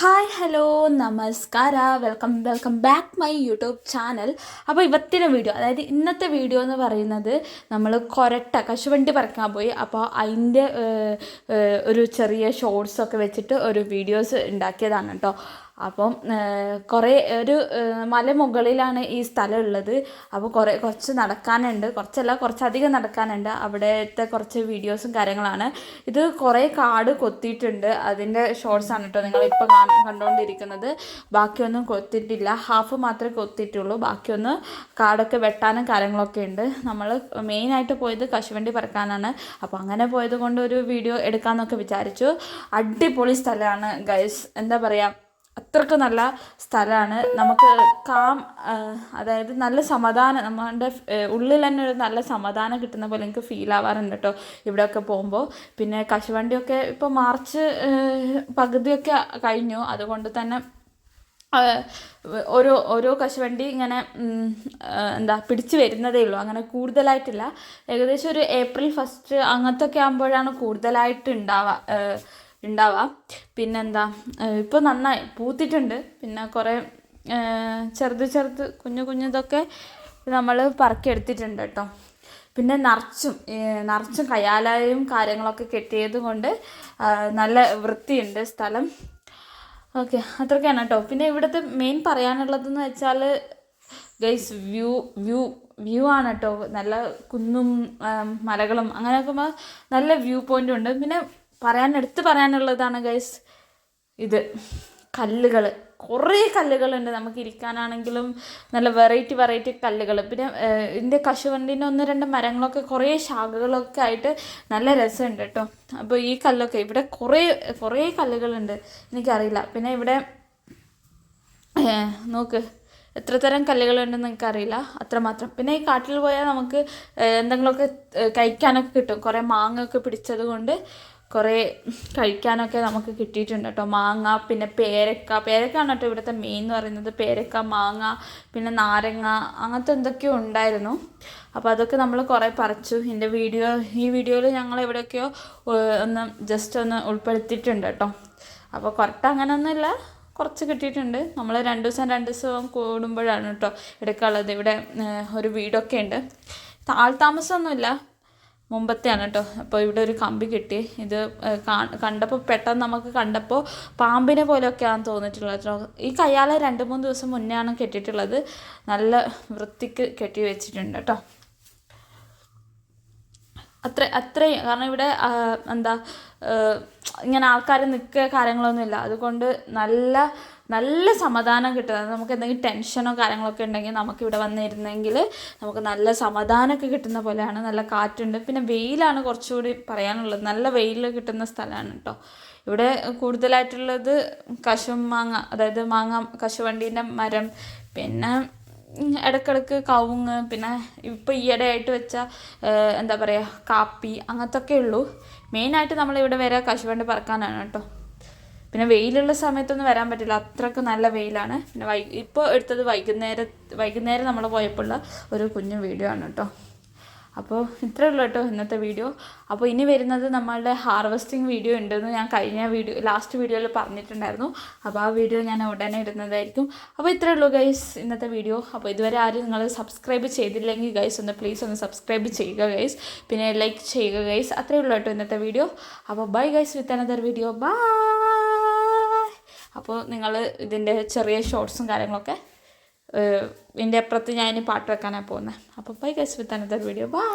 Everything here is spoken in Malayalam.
ഹായ് ഹലോ നമസ്കാര welcome back my YouTube channel. അപ്പോൾ അതായത് ഇന്നത്തെ വീഡിയോ എന്ന് പറയുന്നത് നമ്മൾ കശുവണ്ടി പറിക്കാൻ പോയി. അപ്പോൾ അതിൻ്റെ ഒരു ചെറിയ ഷോർട്സൊക്കെ വെച്ചിട്ട് ഒരു വീഡിയോസ് ഉണ്ടാക്കിയതാണ് കേട്ടോ. അപ്പം ഒരു മലമുകളിലാണ് ഈ സ്ഥലം ഉള്ളത്. അപ്പോൾ കുറച്ച് നടക്കാനുണ്ട്, കുറച്ചധികം നടക്കാനുണ്ട്. അവിടുത്തെ കുറച്ച് വീഡിയോസും കാര്യങ്ങളാണ് ഇത്. കുറേ കാട് കൊത്തിയിട്ടുണ്ട്, അതിൻ്റെ ഷോർട്സാണ് കേട്ടോ നിങ്ങളിപ്പോൾ കണ്ടുകൊണ്ടിരിക്കുന്നത്. ബാക്കിയൊന്നും കൊത്തിയിട്ടില്ല, ഹാഫ് മാത്രമേ കൊത്തിയിട്ടുള്ളൂ. ബാക്കിയൊന്ന് കാടൊക്കെ വെട്ടാനും കാര്യങ്ങളൊക്കെ ഉണ്ട്. നമ്മൾ മെയിനായിട്ട് പോയത് കശുവണ്ടി പറക്കാനാണ്. അപ്പോൾ അങ്ങനെ പോയത് കൊണ്ട് ഒരു വീഡിയോ എടുക്കാമെന്നൊക്കെ വിചാരിച്ചു. അടിപൊളി സ്ഥലമാണ് ഗൈസ്, എന്താ പറയുക, അത്രയ്ക്ക് നല്ല സ്ഥലമാണ്. നമുക്ക് അതായത് നല്ല സമാധാനം, നമ്മുടെ ഉള്ളിൽ തന്നെ ഒരു നല്ല സമാധാനം കിട്ടുന്ന പോലെ എനിക്ക് ഫീൽ ആവാറുണ്ട് കേട്ടോ ഇവിടെയൊക്കെ പോകുമ്പോൾ. പിന്നെ കശുവണ്ടിയൊക്കെ ഇപ്പോൾ മാർച്ച് പകുതിയൊക്കെ കഴിഞ്ഞു, അതുകൊണ്ട് തന്നെ ഓരോ കശുവണ്ടി ഇങ്ങനെ പിടിച്ച് വരുന്നതേ ഉള്ളൂ, അങ്ങനെ കൂടുതലായിട്ടില്ല. ഏകദേശം ഒരു ഏപ്രിൽ 1 അങ്ങനത്തെ ഒക്കെ ആകുമ്പോഴാണ് കൂടുതലായിട്ട് ഉണ്ടാവാം. പിന്നെന്താ, ഇപ്പോൾ നന്നായി പൂത്തിട്ടുണ്ട്. പിന്നെ കുറേ ചെറുത് കുഞ്ഞിതൊക്കെ നമ്മൾ പറക്കിയെടുത്തിട്ടുണ്ട് കേട്ടോ. പിന്നെ നിറച്ചും കയ്യാലയും കാര്യങ്ങളൊക്കെ കെട്ടിയത് കൊണ്ട് നല്ല വൃത്തിയുണ്ട് സ്ഥലം. ഓക്കെ, അത്രയ്ക്കാണ് കേട്ടോ. പിന്നെ ഇവിടുത്തെ മെയിൻ പറയാനുള്ളതെന്ന് വെച്ചാൽ ഗൈസ് വ്യൂ ആണ് കേട്ടോ. നല്ല കുന്നും മലകളും അങ്ങനെയൊക്കെ നല്ല വ്യൂ പോയിൻ്റും ഉണ്ട്. പിന്നെ എടുത്ത് പറയാനുള്ളതാണ് ഗൈസ്, ഇത് കല്ലുകൾ, കുറേ കല്ലുകളുണ്ട്. നമുക്ക് ഇരിക്കാനാണെങ്കിലും നല്ല വെറൈറ്റി കല്ലുകൾ. പിന്നെ ഇതിൻ്റെ കശുവണ്ടീൻ്റെ 1-2 മരങ്ങളൊക്കെ കുറേ ശാഖകളൊക്കെ ആയിട്ട് നല്ല രസമുണ്ട് കേട്ടോ. അപ്പോൾ ഈ കല്ലൊക്കെ ഇവിടെ കുറേ കല്ലുകളുണ്ട്, എനിക്കറിയില്ല. പിന്നെ ഇവിടെ നോക്ക് എത്ര തരം കല്ലുകളുണ്ടെന്ന് എനിക്കറിയില്ല, അത്രമാത്രം. പിന്നെ ഈ കാട്ടിൽ പോയാൽ നമുക്ക് എന്തെങ്കിലുമൊക്കെ കഴിക്കാനൊക്കെ കിട്ടും. കുറേ മാങ്ങയൊക്കെ പിടിച്ചത് കൊണ്ട് കുറേ കഴിക്കാനൊക്കെ നമുക്ക് കിട്ടിയിട്ടുണ്ട് കേട്ടോ. മാങ്ങ, പിന്നെ പേരക്കാണ് കേട്ടോ ഇവിടുത്തെ മെയിൻ എന്ന് പറയുന്നത്. പേരക്ക, മാങ്ങ, പിന്നെ നാരങ്ങ, അങ്ങനത്തെ എന്തൊക്കെയോ ഉണ്ടായിരുന്നു. അപ്പോൾ അതൊക്കെ നമ്മൾ കുറേ പറിച്ചു. ഈ വീഡിയോയിൽ ഞങ്ങൾ എവിടെയൊക്കെയോ ജസ്റ്റ് ഒന്ന് ഉൾപ്പെടുത്തിയിട്ടുണ്ട് കേട്ടോ. അപ്പോൾ അങ്ങനെയൊന്നുമില്ല, കുറച്ച് കിട്ടിയിട്ടുണ്ട്. നമ്മൾ 2 ദിവസം കൂടുമ്പോഴാണ് കേട്ടോ എടുക്കാനുള്ളത്. ഇവിടെ ഒരു വീടൊക്കെ ഉണ്ട്, ആൾതാമസമൊന്നുമില്ല, മുമ്പത്തെയാണ് കേട്ടോ. അപ്പോൾ ഇവിടെ ഒരു കമ്പി കിട്ടി. ഇത് കണ്ടപ്പോൾ പാമ്പിനെ പോലെയൊക്കെയാണ് തോന്നിയിട്ടുള്ളത്. ഈ കയ്യാല 2-3 ദിവസം മുന്നെയാണ് കെട്ടിയിട്ടുള്ളത്. നല്ല വൃത്തിക്ക് കെട്ടി വെച്ചിട്ടുണ്ട് കേട്ടോ. അത്രയും കാരണം ഇവിടെ ഇങ്ങനെ ആൾക്കാർ നിൽക്കുക കാര്യങ്ങളൊന്നുമില്ല. അതുകൊണ്ട് നല്ല സമാധാനം കിട്ടുന്നത്. നമുക്ക് എന്തെങ്കിലും ടെൻഷനോ കാര്യങ്ങളൊക്കെ ഉണ്ടെങ്കിൽ നമുക്കിവിടെ വന്നിരുന്നെങ്കിൽ നമുക്ക് നല്ല സമാധാനമൊക്കെ കിട്ടുന്ന പോലെയാണ്. നല്ല കാറ്റുണ്ട്. പിന്നെ വെയിലാണ് കുറച്ചുകൂടി പറയാനുള്ളത്. നല്ല വെയിൽ കിട്ടുന്ന സ്ഥലമാണ് കേട്ടോ. ഇവിടെ കൂടുതലായിട്ടുള്ളത് കശുമാങ്ങ, അതായത് കശുവണ്ടീൻ്റെ മരം, പിന്നെ ഇടയ്ക്കിടയ്ക്ക് കവുങ്ങ്, പിന്നെ ഇപ്പോൾ ഈയിടെയായിട്ട് വെച്ച എന്താ പറയുക കാപ്പി, അങ്ങനത്തെ ഒക്കെ ഉള്ളൂ. മെയിനായിട്ട് നമ്മളിവിടെ വരെ കശുവണ്ടി പറക്കാനാണ് കേട്ടോ. പിന്നെ വെയിലുള്ള സമയത്തൊന്നും വരാൻ പറ്റില്ല, അത്രയ്ക്ക് നല്ല വെയിലാണ്. പിന്നെ ഇപ്പോൾ എടുത്തത് വൈകുന്നേരം നമ്മൾ പോയപ്പോഴുള്ള ഒരു കുഞ്ഞു വീഡിയോ ആണ് കേട്ടോ. അപ്പോൾ ഇത്രയേ ഉള്ളൂ കേട്ടോ ഇന്നത്തെ വീഡിയോ. അപ്പോൾ ഇനി വരുന്നത് നമ്മളുടെ ഹാർവെസ്റ്റിംഗ് വീഡിയോ ഉണ്ടെന്ന് ഞാൻ ലാസ്റ്റ് വീഡിയോയിൽ പറഞ്ഞിട്ടുണ്ടായിരുന്നു. അപ്പോൾ ആ വീഡിയോ ഞാൻ ഉടനെ ഇടുന്നതായിരിക്കും. അപ്പോൾ ഇത്രയേ ഉള്ളൂ ഗൈസ് ഇന്നത്തെ വീഡിയോ. അപ്പോൾ ഇതുവരെ ആരും നിങ്ങൾ സബ്സ്ക്രൈബ് ചെയ്തില്ലെങ്കിൽ ഗൈസ് പ്ലീസ് ഒന്ന് സബ്സ്ക്രൈബ് ചെയ്യുക ഗൈസ്. പിന്നെ ലൈക്ക് ചെയ്യുക ഗൈസ്. അത്രയേ ഉള്ളൂ കേട്ടോ ഇന്നത്തെ വീഡിയോ. അപ്പോൾ bye guys, with another video. Bye. അപ്പോൾ നിങ്ങൾ ഇതിൻ്റെ ചെറിയ ഷോർട്സും കാര്യങ്ങളൊക്കെ ഇതിൻ്റെ അപ്പുറത്ത് ഞാൻ പാട്ട് വെക്കാനാണ് പോകുന്നത്. അപ്പോൾ bye guys, with another video. By.